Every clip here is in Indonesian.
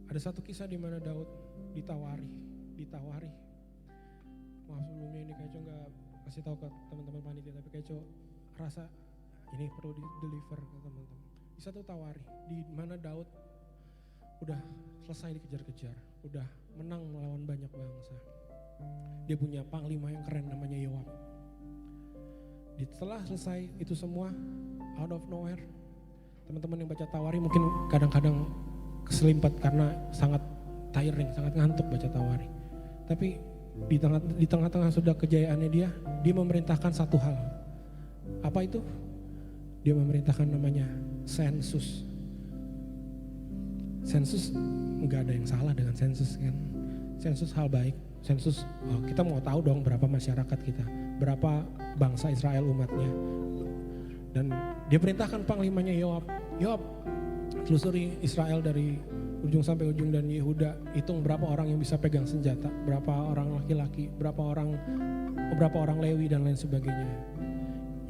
Ada satu kisah di mana Daud ditawari. Maaf sebelumnya ini Keco nggak kasih tahu ke teman-teman panitia, tapi Keco rasa ini perlu di deliver ke teman-teman. Bisa tuh tawari di mana Daud udah selesai dikejar-kejar, udah menang melawan banyak bangsa. Dia punya panglima yang keren namanya Yoab. Setelah selesai itu semua, out of nowhere, teman-teman yang baca tawari mungkin kadang-kadang keselimpat karena sangat tiring, sangat ngantuk baca tawari. Tapi di tengah-tengah sudah kejayaannya dia memerintahkan satu hal. Apa itu? Dia memerintahkan namanya sensus. Sensus nggak ada yang salah dengan sensus kan. Sensus hal baik. Sensus kita mau tahu dong berapa masyarakat kita, berapa bangsa Israel umatnya. Dan dia perintahkan panglimanya Yoab, telusuri Israel dari ujung sampai ujung dan Yehuda, hitung berapa orang yang bisa pegang senjata, berapa orang laki-laki, berapa orang Lewi dan lain sebagainya.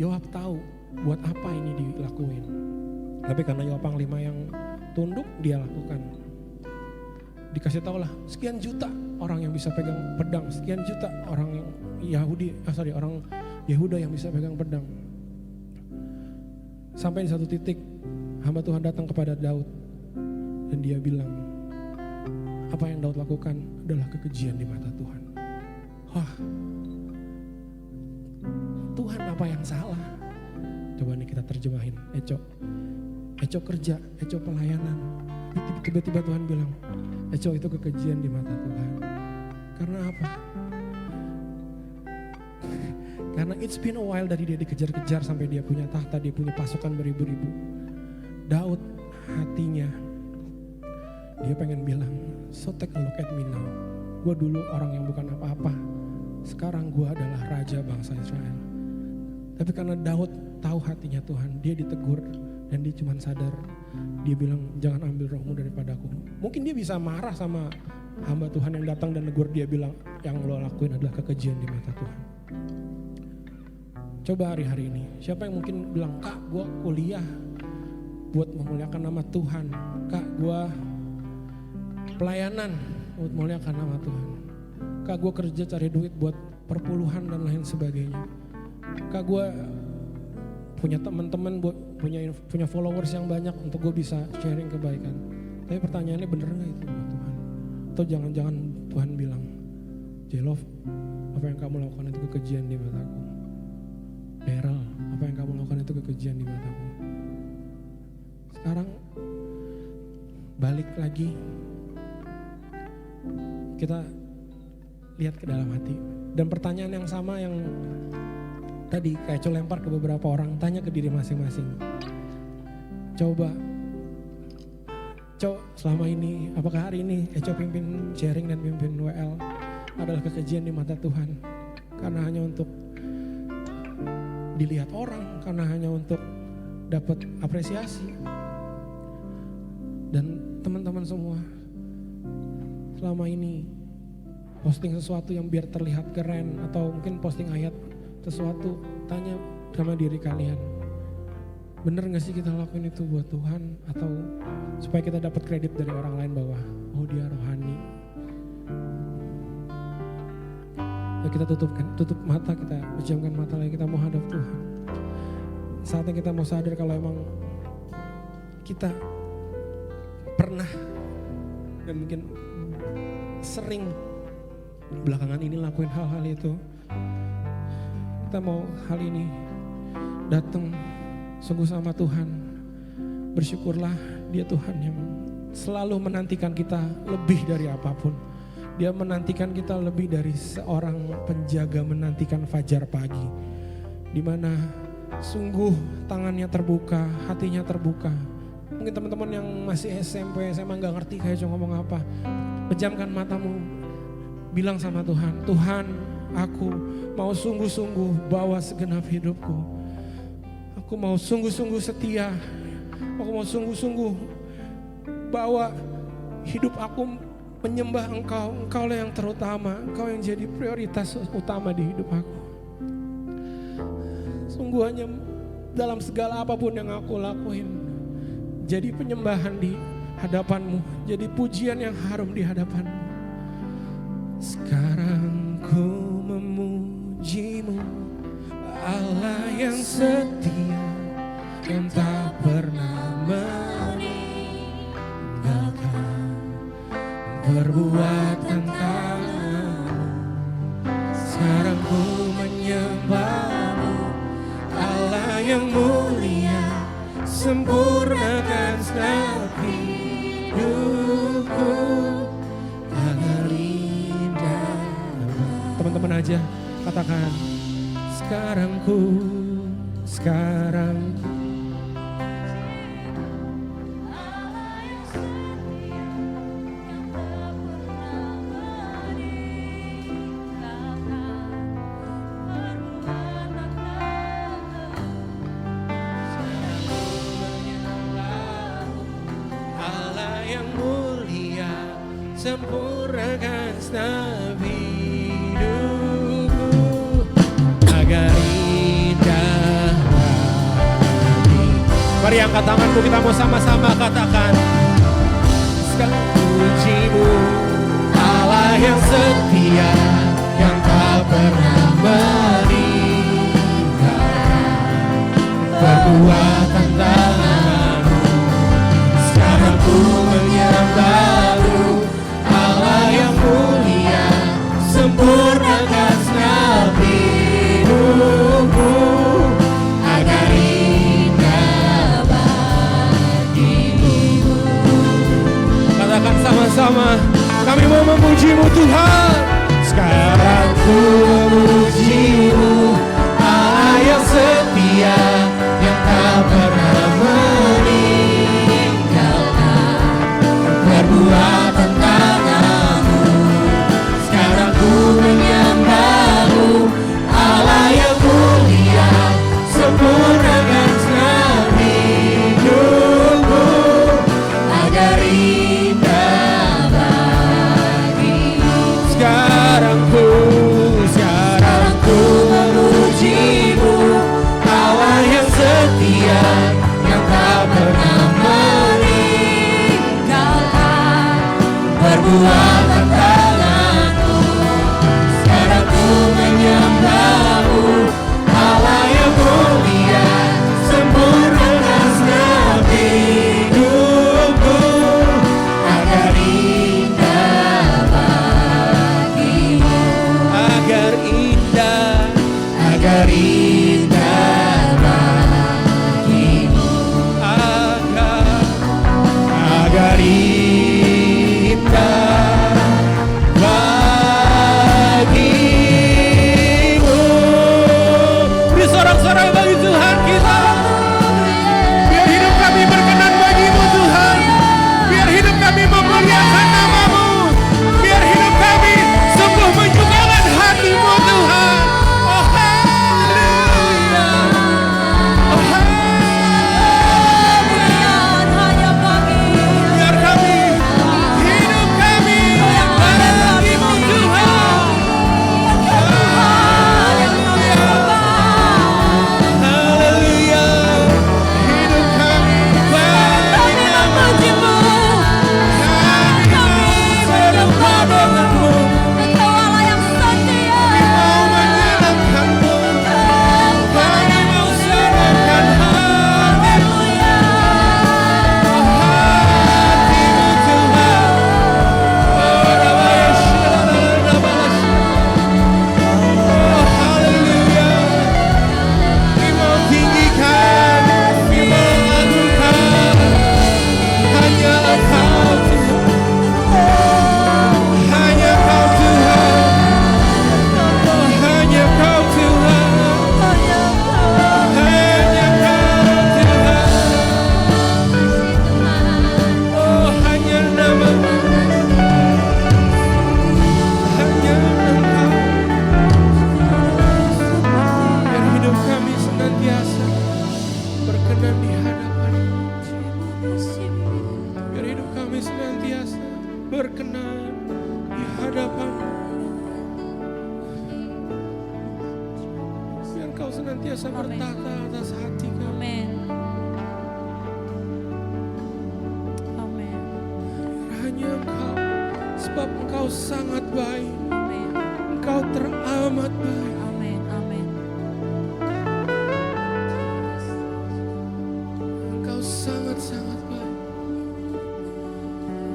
Yoab tahu buat apa ini dilakuin. Tapi karena Yoab panglima yang tunduk, dia lakukan. Dikasih tahu lah, sekian juta orang yang bisa pegang pedang, sekian juta orang orang Yehuda yang bisa pegang pedang. Sampai di satu titik hamba Tuhan datang kepada Daud dan dia bilang, apa yang Daud lakukan adalah kekejian di mata Tuhan. Wah, Tuhan apa yang salah? Coba nih kita terjemahin. Eco kerja, Eco pelayanan. Tiba-tiba Tuhan bilang, Eco itu kekejian di mata Tuhan. Karena apa? Karena it's been a while dari dia dikejar-kejar sampai dia punya tahta, dia punya pasukan beribu-ribu. Daud hatinya, dia pengen bilang, so take a look at me now. Gue dulu orang yang bukan apa-apa, sekarang gue adalah raja bangsa Israel. Tapi karena Daud tahu hatinya Tuhan, dia ditegur dan dia cuma sadar. Dia bilang, jangan ambil rohmu daripadaku. Mungkin dia bisa marah sama hamba Tuhan yang datang dan negur dia bilang, yang lo lakuin adalah kekejian di mata Tuhan. Coba hari-hari ini, siapa yang mungkin bilang, Kak gue kuliah buat memuliakan nama Tuhan. Kak gue pelayanan buat memuliakan nama Tuhan. Kak gue kerja cari duit buat perpuluhan dan lain sebagainya. Kak gue punya teman-teman, punya followers yang banyak untuk gue bisa sharing kebaikan. Tapi pertanyaannya bener gak itu buat Tuhan? Atau jangan-jangan Tuhan bilang, Jelov, apa yang kamu lakukan itu kekejian di mataku. Daryl, apa yang kamu lakukan itu kekejian di mataku. Sekarang balik lagi, kita lihat ke dalam hati. Dan pertanyaan yang sama yang tadi kayak Eco lempar ke beberapa orang, tanya ke diri masing-masing. Coba, selama ini, apakah hari ini Eco pimpin sharing dan pimpin WL adalah kekejian di mata Tuhan? Karena hanya untuk dilihat orang, karena hanya untuk dapat apresiasi. Dan teman-teman semua, selama ini posting sesuatu yang biar terlihat keren atau mungkin posting ayat sesuatu, tanya sama diri kalian, bener gak sih kita lakuin itu buat Tuhan atau supaya kita dapat kredit dari orang lain bahwa oh dia rohani. Ya kita tutup mata, kita pejamkan mata lagi, kita mau hadap Tuhan. Saatnya kita mau sadar kalau emang kita pernah dan mungkin sering belakangan ini lakuin hal-hal itu. Kita mau hal ini datang sungguh sama Tuhan. Bersyukurlah dia Tuhan yang selalu menantikan kita lebih dari apapun. Dia menantikan kita lebih dari seorang penjaga menantikan fajar pagi. Di mana sungguh tangannya terbuka, hatinya terbuka. Mungkin teman-teman yang masih SMP, SMA gak ngerti kayak cuma ngomong apa. Pejamkan matamu, bilang sama Tuhan, Tuhan aku mau sungguh-sungguh bawa segenap hidupku. Aku mau sungguh-sungguh setia. Aku mau sungguh-sungguh bawa hidup aku menyembah Engkau. Engkau lah yang terutama. Engkau yang jadi prioritas utama di hidup aku. Sungguh hanya dalam segala apapun yang aku lakuin, jadi penyembahan di hadapan-Mu, jadi pujian yang harum di hadapan-Mu. Sekarang ku memuji-Mu, Allah yang setia, yang tak pernah meninggalkan perbuatan tangan-Mu. Sekarang ku menyembah-Mu, Allah yang mulia, sempurnakan setiap hidupku agar indah. Teman-teman aja katakan, sekarang ku sempurnakan setiap hidupku agar indah lagi. Mari angkat tanganku, kita mau sama-sama katakan, sekarang puji-Mu, Allah yang setia, yang tak pernah meninggalkan perbuatan tangan-Mu. Sekarang ku menyembah-Mu, yang mulia, sempurnakan setiap hidupku agar indah bagi-Mu. Katakan sama-sama, kami mau memuji-Mu Tuhan. Sekarang ku memuji-Mu, Allah yang setia, yang tak pernah meninggalkan perbuatan tangan-Mu. Sekarang ku menyembah-Mu, Allah yang mulia, sempurnakan setiap hidupku agar indah bagi-Mu. Sekarang ku memuji-Mu, Allah yang setia, yang tak pernah meninggalkan perbuatan tangan-Mu. Sekarang ku menyembah-Mu, Allah yang mulia, sempurnakan setiap hidupku agar indah bagi-Mu. Agar indah bagi-Mu. Agar indah bagi-Mu. Beri sorak-sorai bagi Tuhan kita. Biar hidup kami berkenan bagi-Mu Tuhan. Biar hidup kami memuliakan nama-Mu. Biar hidup kami sungguh menyukakan hati-Mu Tuhan. Oh haleluya. Oh haleluya. Biar kami hidup kami bagi-Mu Tuhan. Haleluya. Hidup kami bagi nama-Mu. Kami menyembah dengan-Mu. Kami mau menyenangkan-Mu. Kami mau serahkan hati-Mu. Hati-Mu Tuhan. Oh haleluya. Kami mau tinggikan, kami mau agungkan hanya Engkau Tuhan. Hanya Kau Tuhan. Oh hanya Kau Tuhan. Hanya Kau Tuhan. Oh hanya nama-Mu. Hanya Engkau. Biar hidup kami senantiasa berkenan di hadapan-Mu. Biar hidup kami senantiasa berkenan di hadapan-Mu. Biar Engkau senantiasa bertata atas hati kami. Amin. Amin. hanya Engkau, sebab Engkau sangat baik. Amin. Engkau teramat baik. Amin. Amin. Engkau sangat-sangat baik.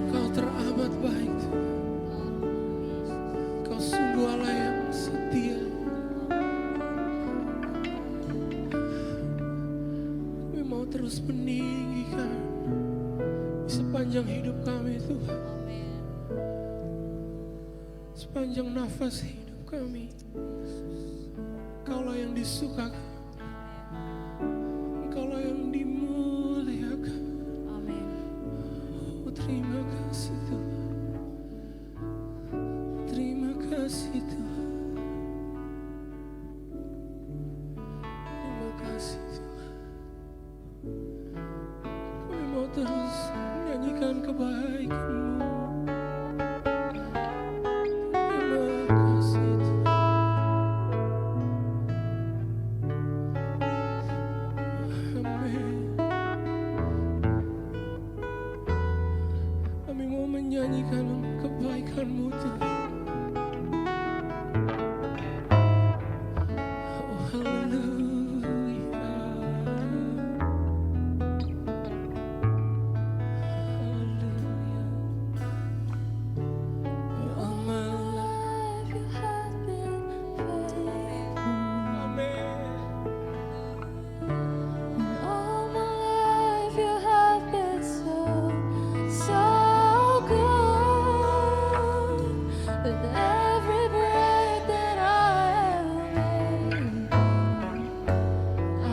Engkau teramat baik. Engkau sungguh Allah yang setia. Kami mau terus meninggikan di sepanjang hidup kami Tuhan. Amin. Sepanjang nafas hidup kami, Engkaulah yang disukakan, Engkaulah yang dimuliakan. Amin. Oh, terima kasih Tuhan. Terima kasih Tuhan. Terima kasih Tuhan. Kami mau terus menyanyikan kebaikan-Mu. Terima kasih Tuhan. Amin. Kami mau menyanyikan kebaikan-Mu Tuhan. Oh, haleluya. Haleluya. All my life You have been faithful. Amen. All my life you have been so, so good. With every breath that I am able, I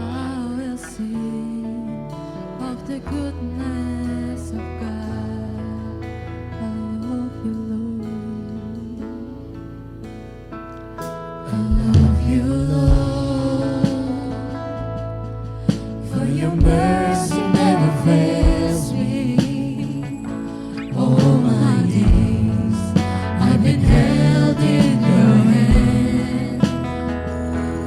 will sing of the goodness of God. I love you, Lord. I love you, Lord. For your mercy never fails me. All my days I've been held in your hand.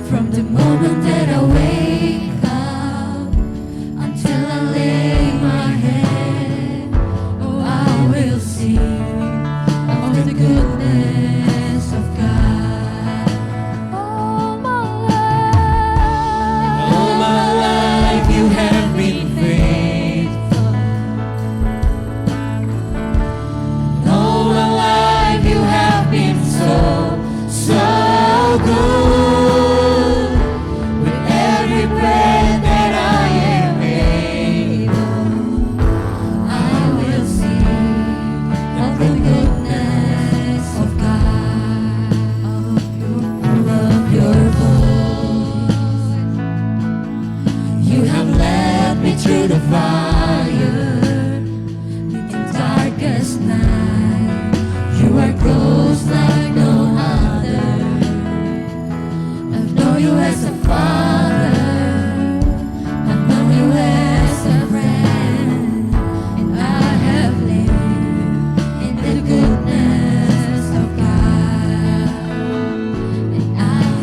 From the moment that I wake up until I lay my head, oh, I will sing of the goodness of God. All my life, All my life you have been faithful. All my life you have been so, so good. With every breath that I am able, I will sing of the goodness of God. I love your voice. you have led me through the fire. In the darkest night, you are close like no other. I've known you as a father, I've known you as a friend, and I have lived in the goodness of God. And I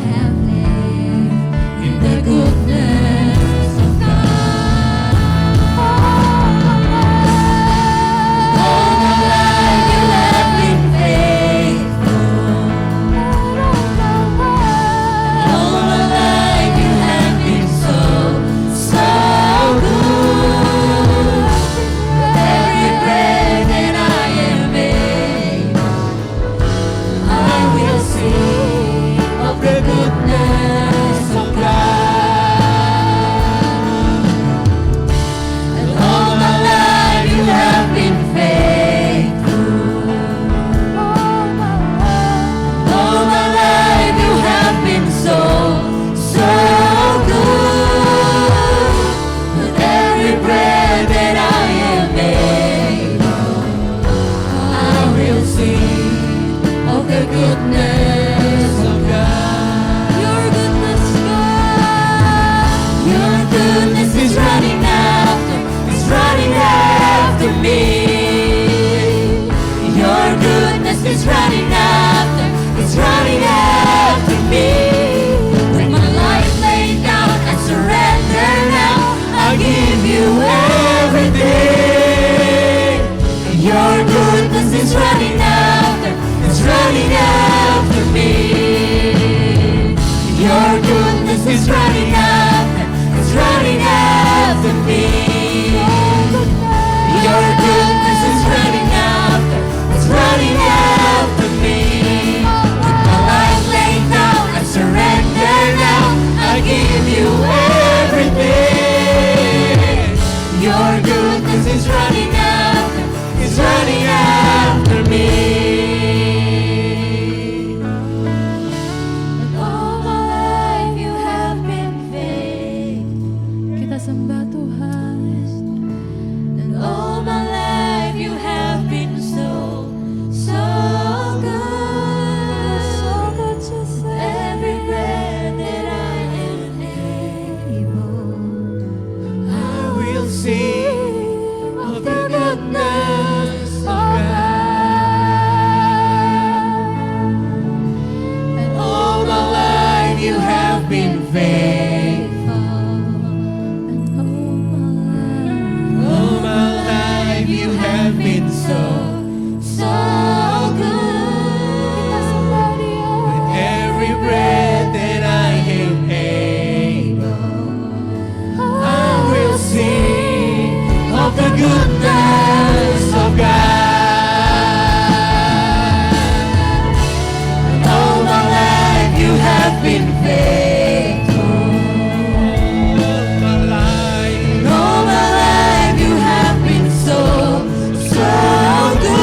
have lived in the goodness of God. All my life you have been faithful. All my life you have been so, so good. Every breath that I am able, I will sing of the goodness of God. And all my life you have been faithful. All my life you have been so, so good. With every breath that I am able, I will sing of the goodness of God. Your goodness, God. Your goodness is running after me. Your goodness is running after me. With my life laid down, I surrender now. I give you everything. Your goodness running after me. Your goodness is running after, it's running after me. Your goodness is running after, it's running after me. With my life laid down, I surrender now, I give you everything. Your goodness is running after, it's running after me. And all my life you have been faithful. Kita sembah Tuhan. And all my life you have been so, so good. So good to say. Every breath that I am able, I will sing of the goodness of God. And all my life you have been faithful. And all my life you have been so, so good. With every breath that I am able, I will sing of the goodness of God. All my life you have been faithful. All my life you have been so, so good.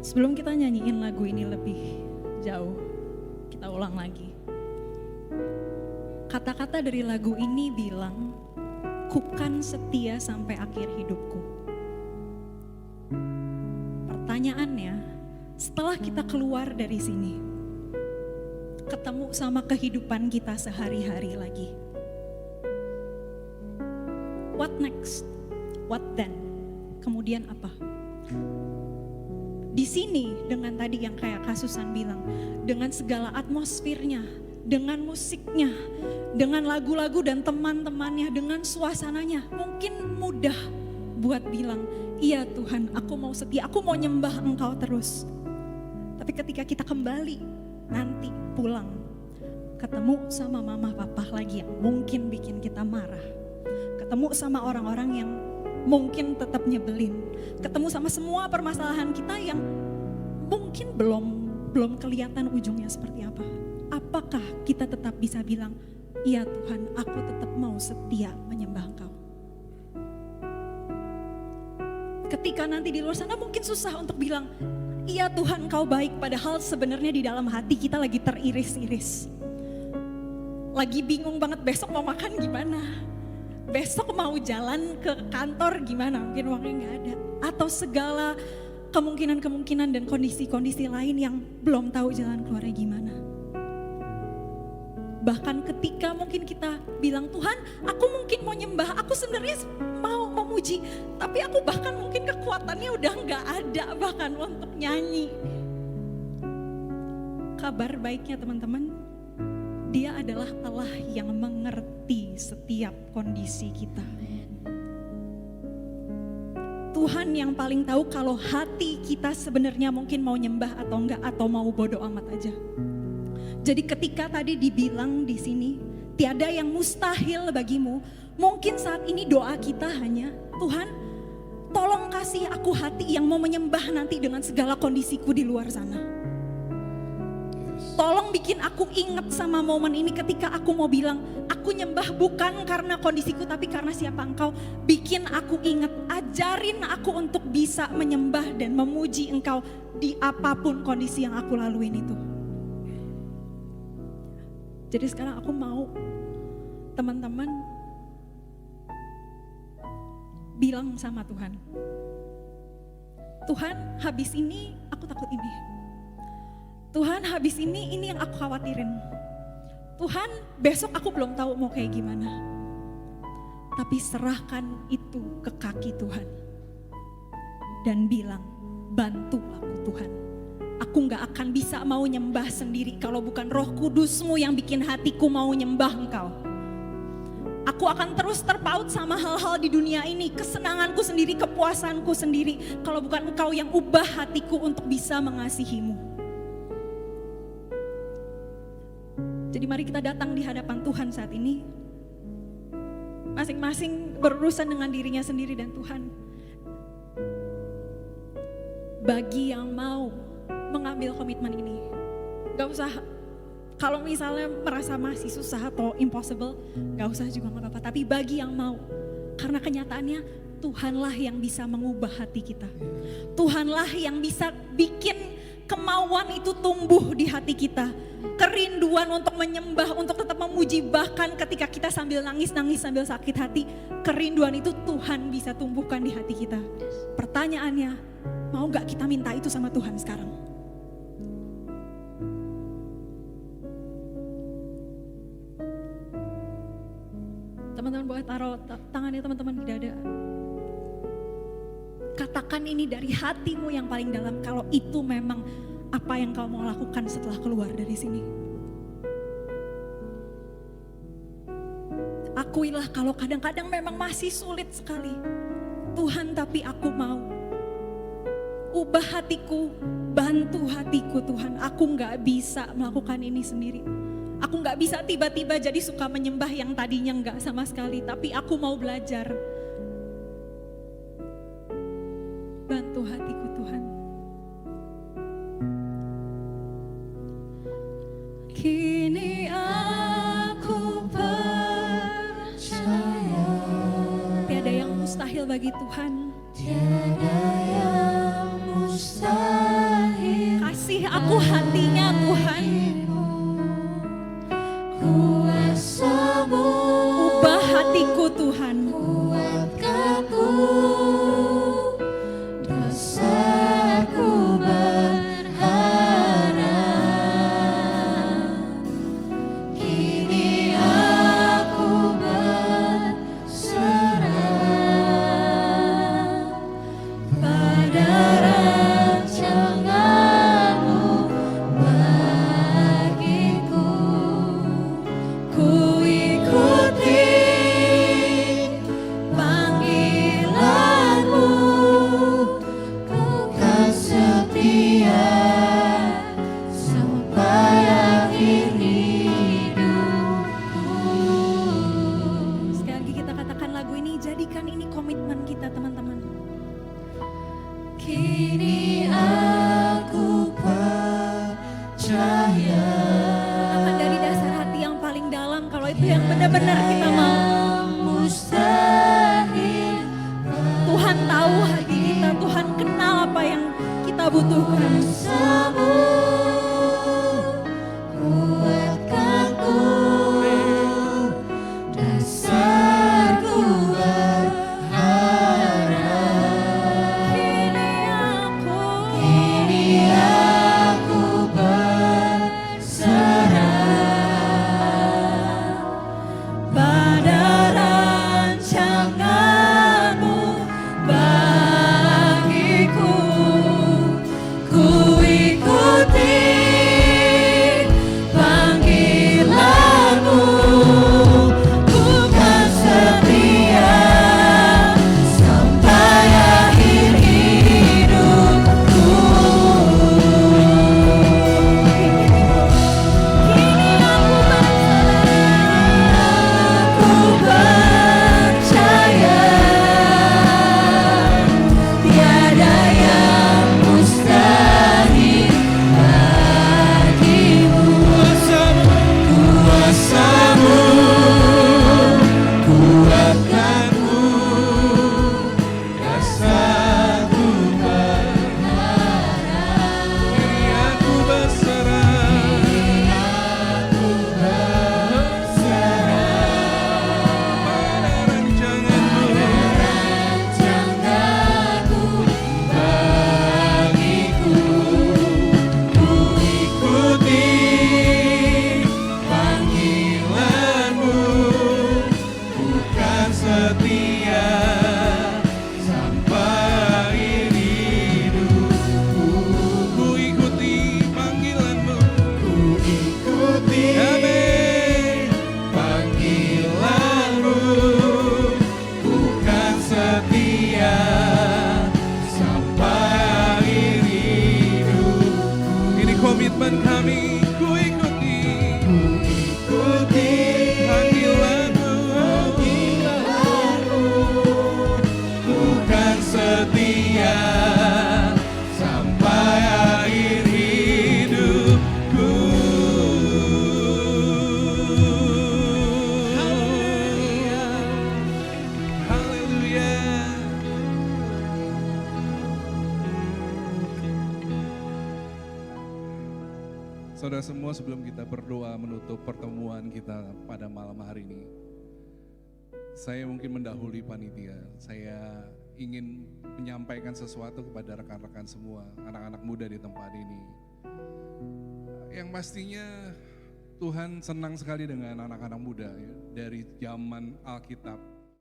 Sebelum kita nyanyiin lagu ini lebih jauh, kita ulang lagi. Kata-kata dari lagu ini bilang, "Kukan setia sampai akhir hidupku." Pertanyaannya, setelah kita keluar dari sini, ketemu sama kehidupan kita sehari-hari lagi, what next? What then? Kemudian apa? Di sini dengan tadi yang kayak Kak Susan bilang, dengan segala atmosfernya, dengan musiknya, dengan lagu-lagu dan teman-temannya, dengan suasananya, mungkin mudah buat bilang, iya Tuhan, aku mau setia, aku mau nyembah Engkau terus. Tapi ketika kita kembali nanti pulang, ketemu sama mama papa lagi yang mungkin bikin kita marah, ketemu sama orang-orang yang mungkin tetap nyebelin, ketemu sama semua permasalahan kita yang mungkin belum kelihatan ujungnya seperti apa. Apakah kita tetap bisa bilang, iya Tuhan, aku tetap mau setia menyembah Engkau? Ketika nanti di luar sana mungkin susah untuk bilang, iya Tuhan Engkau baik, padahal sebenarnya di dalam hati kita lagi teriris-iris. Lagi bingung banget besok mau makan gimana, besok mau jalan ke kantor gimana, mungkin uangnya gak ada. Atau segala kemungkinan-kemungkinan dan kondisi-kondisi lain yang belum tahu jalan keluarnya gimana. Bahkan ketika mungkin kita bilang, Tuhan aku mungkin mau nyembah, aku sebenarnya mau memuji, tapi aku bahkan mungkin kekuatannya udah gak ada bahkan untuk nyanyi. Kabar baiknya teman-teman, Dia adalah Allah yang mengerti setiap kondisi kita. Tuhan yang paling tahu kalau hati kita sebenarnya mungkin mau nyembah atau enggak, atau mau bodo amat aja. Jadi ketika tadi dibilang di sini, tiada yang mustahil bagimu, mungkin saat ini doa kita hanya, Tuhan tolong kasih aku hati yang mau menyembah nanti dengan segala kondisiku di luar sana. Tolong bikin aku ingat sama momen ini ketika aku mau bilang, aku nyembah bukan karena kondisiku tapi karena siapa Engkau. Bikin aku ingat, ajarin aku untuk bisa menyembah dan memuji Engkau di apapun kondisi yang aku laluin itu. Jadi sekarang aku mau teman-teman bilang sama Tuhan, Tuhan habis ini aku takut ini. Tuhan habis ini yang aku khawatirin. Tuhan besok aku belum tahu mau kayak gimana. Tapi serahkan itu ke kaki Tuhan. Dan bilang, bantu aku Tuhan. Aku gak akan bisa mau nyembah sendiri kalau bukan Roh Kudus-Mu yang bikin hatiku mau nyembah Engkau. Aku akan terus terpaut sama hal-hal di dunia ini, kesenanganku sendiri, kepuasanku sendiri, kalau bukan Engkau yang ubah hatiku untuk bisa mengasihi-Mu. Jadi mari kita datang di hadapan Tuhan saat ini. Masing-masing berurusan dengan dirinya sendiri dan Tuhan. Bagi yang mau mengambil komitmen ini, gak usah, kalau misalnya merasa masih susah atau impossible, gak usah juga gak apa-apa. Tapi bagi yang mau, karena kenyataannya Tuhanlah yang bisa mengubah hati kita. Tuhanlah yang bisa bikin kemauan itu tumbuh di hati kita. Kerinduan untuk menyembah, untuk tetap memuji, bahkan ketika kita sambil nangis-nangis, sambil sakit hati, kerinduan itu Tuhan bisa tumbuhkan di hati kita. Pertanyaannya, mau gak kita minta itu sama Tuhan sekarang? Teman-teman boleh taruh tangannya teman-teman di dada. Katakan ini dari hatimu yang paling dalam, kalau itu memang apa yang kau mau lakukan setelah keluar dari sini. Akuilah kalau kadang-kadang memang masih sulit sekali. Tuhan, tapi aku mau. Ubah hatiku, bantu hatiku Tuhan. Aku gak bisa melakukan ini sendiri. Aku gak bisa tiba-tiba jadi suka menyembah yang tadinya gak sama sekali. Tapi aku mau belajar. Bantu hatiku Tuhan. Kini aku percaya tiada yang mustahil bagi Tuhan. Tiada yang mustahil aku hatinya Tuhan. Kuasamu Ubah hatiku Tuhan. kuatkanku, dosaku berharap. Kini aku berserah pada rancangan-Mu bagiku. Ku ikuti panggilan-Mu, ku kan setia sampai akhir hidupku. Sekali lagi kita katakan lagu ini, jadikan ini komitmen kita teman-teman. Kini aku percaya Katakan dari dasar hati yang paling dalam kalau itu yang benar-benar kita mau. mustahil Tuhan tahu hati kita, Tuhan kenal apa yang kita butuhkan. bersamamu, kuatkanku, dasarku berharap. Kini aku Berserah pada rancangan-Mu bagiku. Ku ikuti panggilan-Mu, ku kan setia sampai akhir hidupku. Aku percaya tiada yang mustahil bagimu. Kuasamu kuatkanku, dasarku berharap. Kini aku berserah pada rancangan-Mu bagiku. Ku ikuti panggilan-Mu, ku kan setia sampai akhir hidupku. Ku ikuti panggilan-Mu, ku ikuti panggilan-Mu, ku kan setia sampai akhir hidupku. Ini komitmen kami, ku ikuti panggilan-Mu, ku kan setia sampai akhir hidupku. Haleluya. Saudara semua, sebelum kita berdoa menutup pertemuan kita pada malam hari ini, saya mungkin mendahului panitia. Saya ingin menyampaikan sesuatu kepada rekan-rekan semua, anak-anak muda di tempat ini. Yang pastinya Tuhan senang sekali dengan anak-anak muda ya. Dari zaman Alkitab